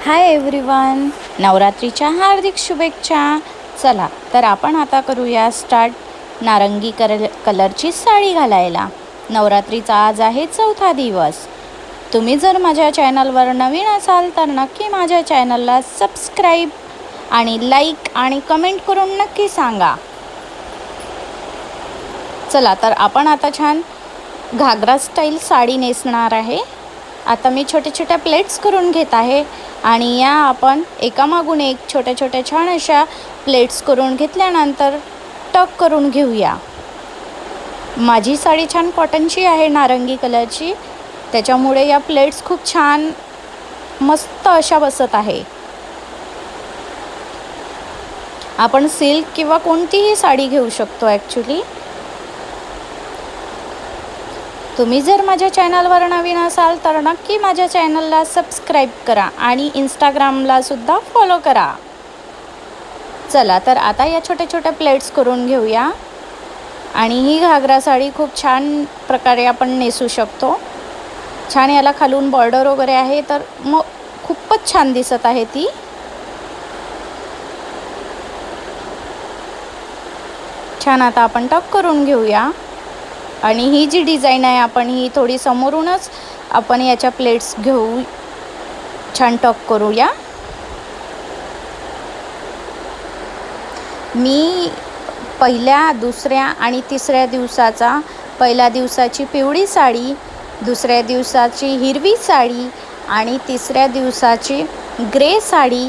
Hi everyone, नवरात्रीच्या हार्दिक शुभेच्छा. चला तर आपण आता करूया स्टार्ट नारंगी कलरची साडी घालायला. नवरात्रीचा आज आहे 4था दिवस. तुम्ही जर माझ्या चॅनलवर नवीन असाल तर नक्की माझ्या चॅनलला सबस्क्राईब आणि लाईक आणि कमेंट करून नक्की सांगा. चला तर आपण आता छान घागरा स्टाईल साडी नेसणार आहे. आता मी छोटे छोट्या प्लेट्स करून घेत आहे आणि या आपण एकामागून एक छोट्या छोट्या छान अशा प्लेट्स करून घेतल्यानंतर टक करून घेऊया. माझी साडी छान कॉटनची आहे, नारंगी कलरची, त्याच्यामुळे या प्लेट्स खूप छान मस्त अशा बसत आहे. आपण सिल्क किंवा कोणतीही साडी घेऊ शकतो ॲक्च्युली. तुम्ही जर माझ्या चॅनलवर नवीन असाल तर नक्की माझ्या चॅनलला सबस्क्राईब करा आणि इंस्टाग्रामला सुद्धा फॉलो करा. चला तर आता या छोट्या छोट्या प्लेट्स करून घेऊया आणि ही घागरा साडी खूप छान प्रकारे आपण नेसू शकतो. छान याला खालून बॉर्डर वगैरे आहे तर मग खूपच छान दिसत आहे ती. छान आता आपण टक करून घेऊया आणि ही जी डिझाईन आहे आपण ही थोडी समोरूनच आपण याच्या प्लेट्स घेऊ, छान टक करूया. मी पहिल्या, दुसऱ्या आणि तिसऱ्या दिवसाचा, पहिल्या दिवसाची पिवळी साडी, दुसऱ्या दिवसाची हिरवी साडी आणि तिसऱ्या दिवसाची ग्रे साडी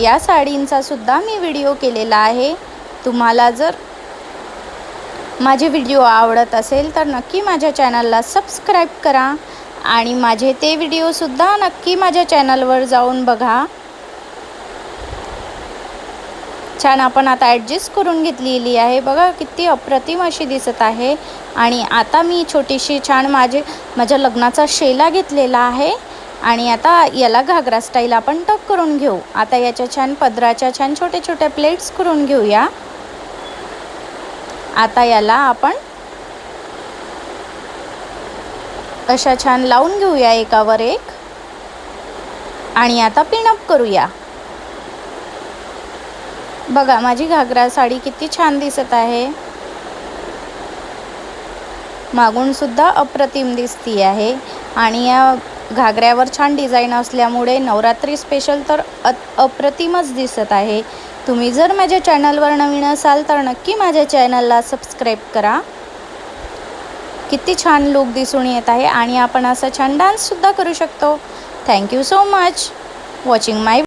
या साडींचा सुद्धा मी व्हिडिओ केलेला आहे. तुम्हाला जर माझे व्हिडिओ आवडत असेल तर नक्की माझ्या चॅनलला सबस्क्राईब करा आणि माझे ते व्हिडिओसुद्धा नक्की माझ्या चॅनलवर जाऊन बघा. छान आपण आता ॲडजस्ट करून घेतलेली आहे. बघा किती अप्रतिम अशी दिसत आहे. आणि आता मी छोटीशी छान माझ्या लग्नाचा शेला घेतलेला आहे आणि आता याला घागरा स्टाईल आपण टक करून घेऊ. आता याच्या छान पदराच्या छान छोट्या छोट्या प्लेट्स करून घेऊया. आता याला आपण अशा छान लावून घेऊया एकावर एक आणि आता पिनअप करूया. बघा माझी घागरा साडी किती छान दिसत आहे. मागून सुद्धा अप्रतिम दिसती आहे आणि या घागऱ्यावर छान डिझाईन असल्यामुळे नवरात्री स्पेशल तर अप्रतिमच दिसत आहे. तुम्ही जर माझ्या चॅनलवर नवीन असाल तर नक्की माझ्या चॅनलला सबस्क्राईब करा. किती छान लुक दिसून येत आहे आणि आपण असं छान डान्ससुद्धा करू शकतो. थँक्यू सो मच वॉचिंग माय